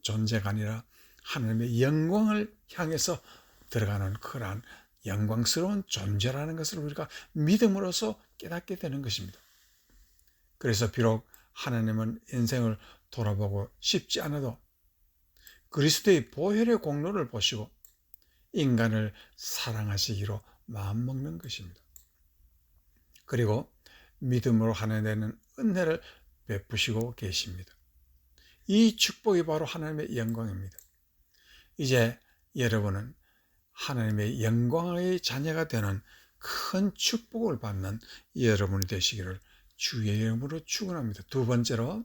존재가 아니라 하나님의 영광을 향해서 들어가는 그러한 영광스러운 존재라는 것을 우리가 믿음으로써 깨닫게 되는 것입니다. 그래서 비록 하나님은 인생을 돌아보고 싶지 않아도 그리스도의 보혈의 공로를 보시고 인간을 사랑하시기로 마음먹는 것입니다. 그리고 믿음으로 하나님의 은혜를 베푸시고 계십니다. 이 축복이 바로 하나님의 영광입니다. 이제 여러분은 하나님의 영광의 자녀가 되는 큰 축복을 받는 여러분이 되시기를 주의 이름으로 축원합니다. 두 번째로,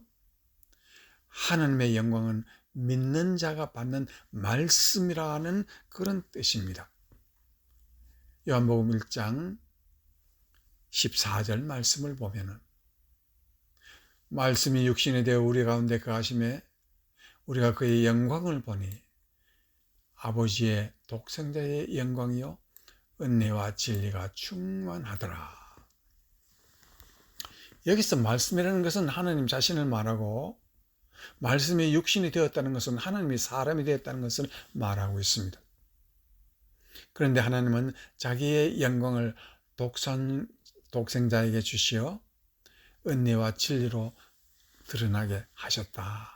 하나님의 영광은 믿는 자가 받는 말씀이라는 그런 뜻입니다. 요한복음 1장 14절 말씀을 보면은, 말씀이 육신이 되어 우리 가운데 거하심에 우리가 그의 영광을 보니 아버지의 독생자의 영광이요 은혜와 진리가 충만하더라. 여기서 말씀이라는 것은 하나님 자신을 말하고, 말씀이 육신이 되었다는 것은 하나님이 사람이 되었다는 것을 말하고 있습니다. 그런데 하나님은 자기의 영광을 독생자에게 주시어 은혜와 진리로 드러나게 하셨다.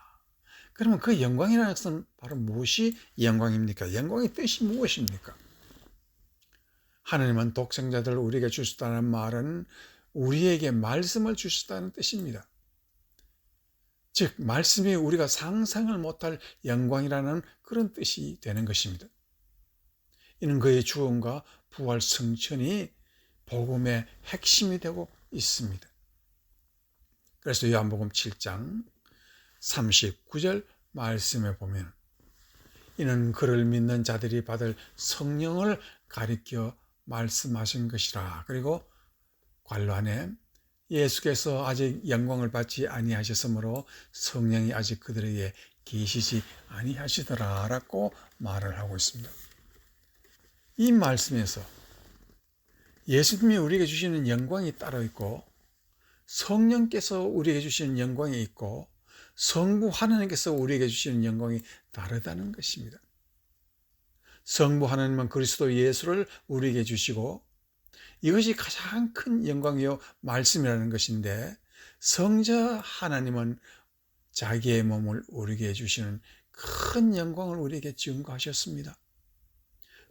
그러면 그 영광이라는 것은 바로 무엇이 영광입니까? 영광의 뜻이 무엇입니까? 하나님은 독생자들을 우리에게 주셨다는 말은 우리에게 말씀을 주셨다는 뜻입니다. 즉 말씀이 우리가 상상을 못할 영광이라는 그런 뜻이 되는 것입니다. 이는 그의 죽음과 부활 승천이 복음의 핵심이 되고 있습니다. 그래서 요한복음 7장 39절 말씀에 보면, 이는 그를 믿는 자들이 받을 성령을 가리켜 말씀하신 것이라. 그리고 괄호 안에 예수께서 아직 영광을 받지 아니하셨으므로 성령이 아직 그들에게 계시지 아니하시더라 라고 말을 하고 있습니다. 이 말씀에서 예수님이 우리에게 주시는 영광이 따로 있고, 성령께서 우리에게 주시는 영광이 있고, 성부 하나님께서 우리에게 주시는 영광이 다르다는 것입니다. 성부 하나님은 그리스도 예수를 우리에게 주시고, 이것이 가장 큰 영광이요 말씀이라는 것인데, 성자 하나님은 자기의 몸을 우리에게 주시는 큰 영광을 우리에게 증거하셨습니다.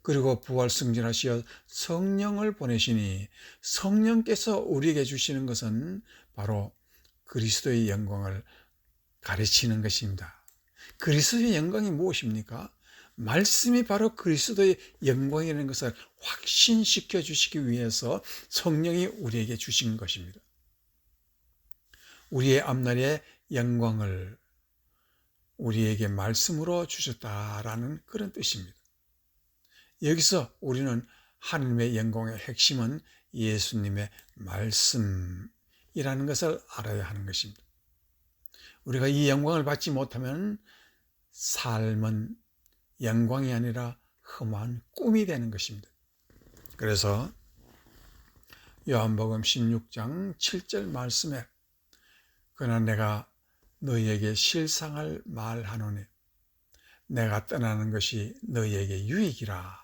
그리고 부활 승진하시어 성령을 보내시니, 성령께서 우리에게 주시는 것은 바로 그리스도의 영광을 가르치는 것입니다. 그리스도의 영광이 무엇입니까? 말씀이 바로 그리스도의 영광이라는 것을 확신시켜 주시기 위해서 성령이 우리에게 주신 것입니다. 우리의 앞날의 영광을 우리에게 말씀으로 주셨다라는 그런 뜻입니다. 여기서 우리는 하나님의 영광의 핵심은 예수님의 말씀이라는 것을 알아야 하는 것입니다. 우리가 이 영광을 받지 못하면 삶은 영광이 아니라 험한 꿈이 되는 것입니다. 그래서 요한복음 16장 7절 말씀에, 그러나 내가 너희에게 실상을 말하노니 내가 떠나는 것이 너희에게 유익이라.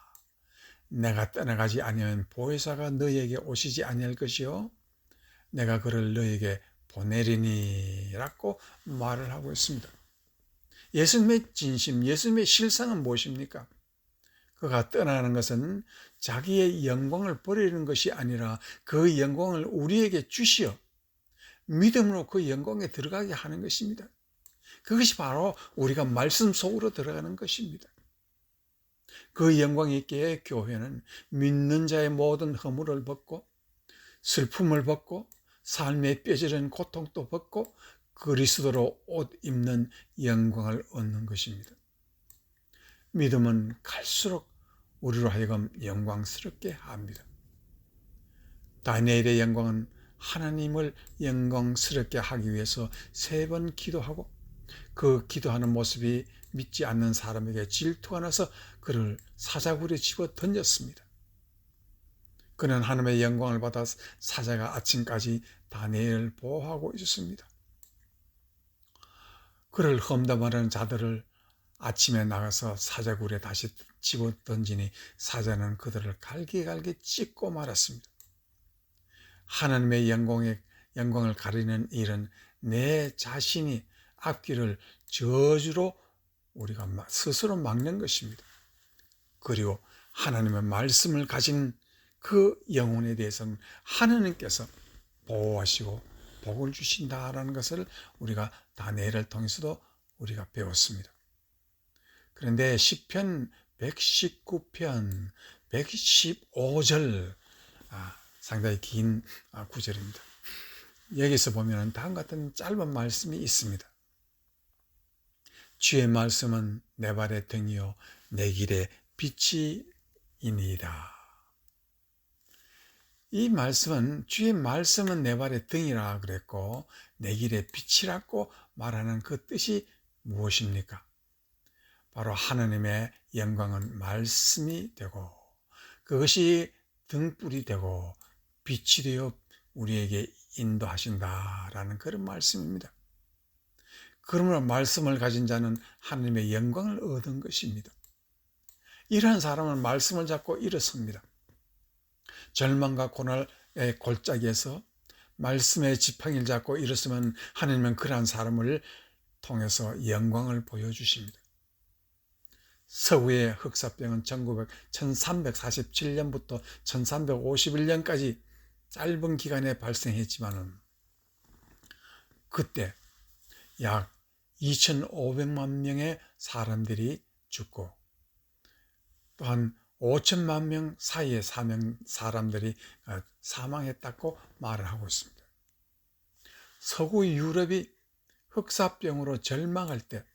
내가 떠나가지 아니하면 보혜사가 너희에게 오시지 아니할 것이요 내가 그를 너희에게 보내리니 라고 말을 하고 있습니다. 예수님의 진심, 예수님의 실상은 무엇입니까? 그가 떠나는 것은 자기의 영광을 버리는 것이 아니라 그 영광을 우리에게 주시어 믿음으로 그 영광에 들어가게 하는 것입니다. 그것이 바로 우리가 말씀 속으로 들어가는 것입니다. 그 영광이 있기에 교회는 믿는 자의 모든 허물을 벗고 슬픔을 벗고 삶의 뼈저린 고통도 벗고 그리스도로 옷 입는 영광을 얻는 것입니다. 믿음은 갈수록 우리로 하여금 영광스럽게 합니다. 다니엘의 영광은 하나님을 영광스럽게 하기 위해서 3번 기도하고, 그 기도하는 모습이 믿지 않는 사람에게 질투가 나서 그를 사자굴에 집어 던졌습니다. 그는 하나님의 영광을 받아 사자가 아침까지 다니엘을 보호하고 있었습니다. 그를 험담하는 자들을 아침에 나가서 사자굴에 다시 집어 던지니 사자는 그들을 갈기갈기 찢고 말았습니다. 하나님의 영광을 가리는 일은 내 자신이 앞길을 저주로 우리가 스스로 막는 것입니다. 그리고 하나님의 말씀을 가진 그 영혼에 대해서는 하나님께서 보호하시고 복을 주신다라는 것을 우리가 다니엘을 통해서도 우리가 배웠습니다. 그런데 시편 119편 115절 상당히 긴 구절입니다. 여기서 보면 다음과 같은 짧은 말씀이 있습니다. 주의 말씀은 내 발의 등이요 내 길의 빛이니이다. 이 말씀은 주의 말씀은 내 발의 등이라 그랬고 내 길의 빛이라고 말하는 그 뜻이 무엇입니까? 바로 하나님의 영광은 말씀이 되고 그것이 등불이 되고 빛이 되어 우리에게 인도하신다라는 그런 말씀입니다. 그러므로 말씀을 가진 자는 하나님의 영광을 얻은 것입니다. 이러한 사람은 말씀을 잡고 일어섭니다. 절망과 고난의 골짜기에서 말씀의 지팡이를 잡고 일어서면 하나님은 그러한 사람을 통해서 영광을 보여주십니다. 서구의 흑사병은 1347년부터 1351년까지 짧은 기간에 발생했지만 그때 약 2500만 명의 사람들이 죽고 또한 5천만 명 사이의 사람들이 사망했다고 말을 하고 있습니다. 서구 유럽이 흑사병으로 절망할 때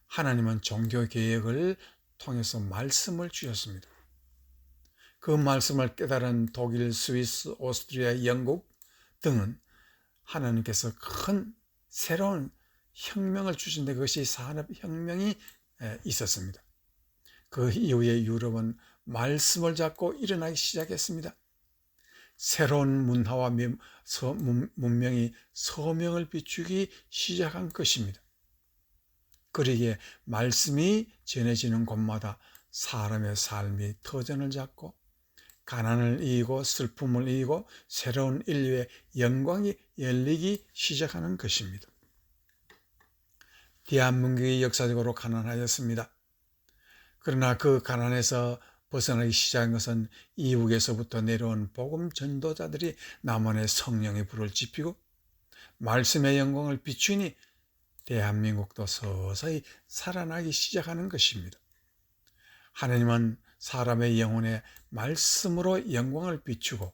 하나님은 종교개혁을 통해서 말씀을 주셨습니다. 그 말씀을 깨달은 독일, 스위스, 오스트리아, 영국 등은 하나님께서 큰 새로운 혁명을 주신데 그것이 산업혁명이 있었습니다. 그 이후에 유럽은 말씀을 잡고 일어나기 시작했습니다. 새로운 문화와 문명이 서명을 비추기 시작한 것입니다. 그러기에 말씀이 전해지는 곳마다 사람의 삶이 터전을 잡고 가난을 이기고 슬픔을 이기고 새로운 인류의 영광이 열리기 시작하는 것입니다. 대한민국이 역사적으로 가난하였습니다. 그러나 그 가난에서 벗어나기 시작한 것은 이국에서부터 내려온 복음 전도자들이 남한의 성령의 불을 지피고 말씀의 영광을 비추니 대한민국도 서서히 살아나기 시작하는 것입니다. 하나님은 사람의 영혼에 말씀으로 영광을 비추고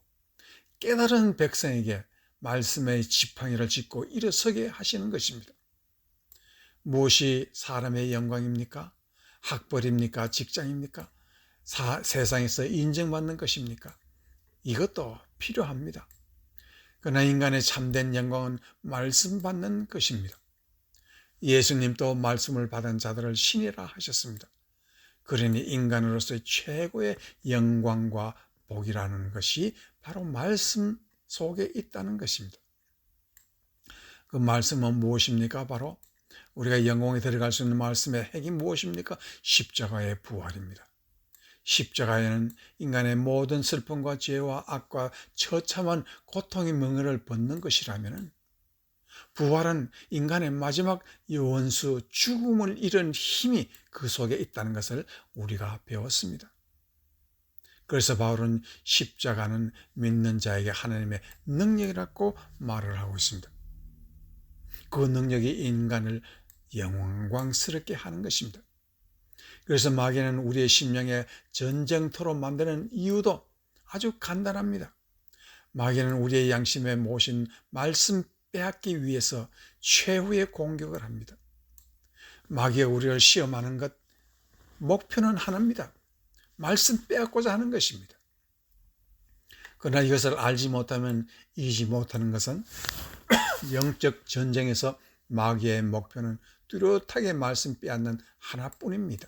깨달은 백성에게 말씀의 지팡이를 짚고 일어서게 하시는 것입니다. 무엇이 사람의 영광입니까? 학벌입니까? 직장입니까? 세상에서 인정받는 것입니까? 이것도 필요합니다. 그러나 인간의 참된 영광은 말씀 받는 것입니다. 예수님도 말씀을 받은 자들을 신이라 하셨습니다. 그러니 인간으로서의 최고의 영광과 복이라는 것이 바로 말씀 속에 있다는 것입니다. 그 말씀은 무엇입니까? 바로 우리가 영광에 들어갈 수 있는 말씀의 핵이 무엇입니까? 십자가의 부활입니다. 십자가에는 인간의 모든 슬픔과 죄와 악과 처참한 고통의 멍에를 벗는 것이라면 부활은 인간의 마지막 원수 죽음을 이룬 힘이 그 속에 있다는 것을 우리가 배웠습니다. 그래서 바울은 십자가는 믿는 자에게 하나님의 능력이라고 말을 하고 있습니다. 그 능력이 인간을 영광스럽게 하는 것입니다. 그래서 마귀는 우리의 심령에 전쟁터로 만드는 이유도 아주 간단합니다. 마귀는 우리의 양심에 모신 말씀 빼앗기 위해서 최후의 공격을 합니다. 마귀가 우리를 시험하는 것 목표는 하나입니다. 말씀 빼앗고자 하는 것입니다. 그러나 이것을 알지 못하면 이기지 못하는 것은 영적 전쟁에서 마귀의 목표는 뚜렷하게 말씀 빼앗는 하나뿐입니다.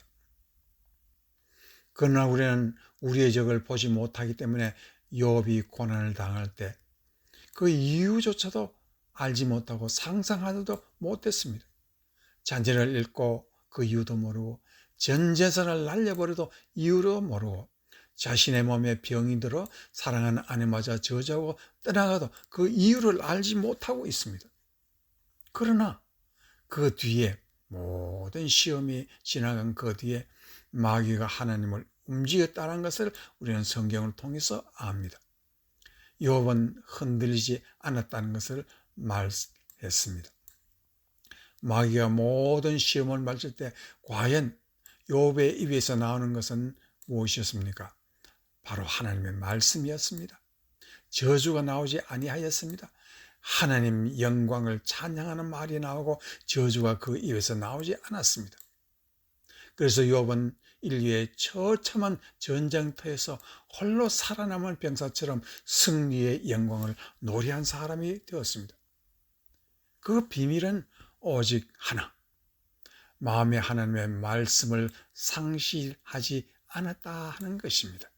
그러나 우리는 우리의 적을 보지 못하기 때문에 욥이 고난을 당할 때 그 이유조차도 알지 못하고 상상하지도 못했습니다. 잔재를 읽고 그 이유도 모르고, 전 재산을 날려버려도 이유도 모르고, 자신의 몸에 병이 들어 사랑하는 아내마저 저주하고 떠나가도 그 이유를 알지 못하고 있습니다. 그러나 그 뒤에, 모든 시험이 지나간 그 뒤에 마귀가 하나님을 움직였다는 것을 우리는 성경을 통해서 압니다. 욥은 흔들리지 않았다는 것을 말했습니다. 마귀가 모든 시험을 맞을 때 과연 욥의 입에서 나오는 것은 무엇이었습니까? 바로 하나님의 말씀이었습니다. 저주가 나오지 아니하였습니다. 하나님 영광을 찬양하는 말이 나오고 저주가 그 입에서 나오지 않았습니다. 그래서 욥은 인류의 처참한 전쟁터에서 홀로 살아남은 병사처럼 승리의 영광을 노래한 사람이 되었습니다. 그 비밀은 오직 하나, 마음에 하나님의 말씀을 상실하지 않았다 하는 것입니다.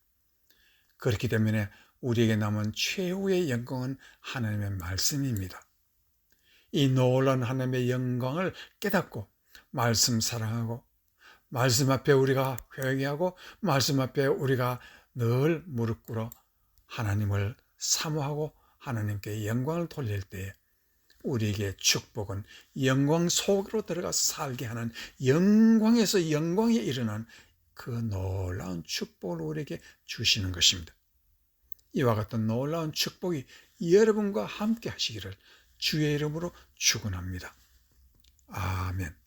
그렇기 때문에 우리에게 남은 최후의 영광은 하나님의 말씀입니다. 이 놀라운 하나님의 영광을 깨닫고 말씀 사랑하고, 말씀 앞에 우리가 회개하고, 말씀 앞에 우리가 늘 무릎 꿇어 하나님을 사모하고 하나님께 영광을 돌릴 때에 우리에게 축복은 영광 속으로 들어가서 살게 하는, 영광에서 영광에 이르는 그 놀라운 축복을 우리에게 주시는 것입니다. 이와 같은 놀라운 축복이 여러분과 함께 하시기를 주의 이름으로 축원합니다. 아멘.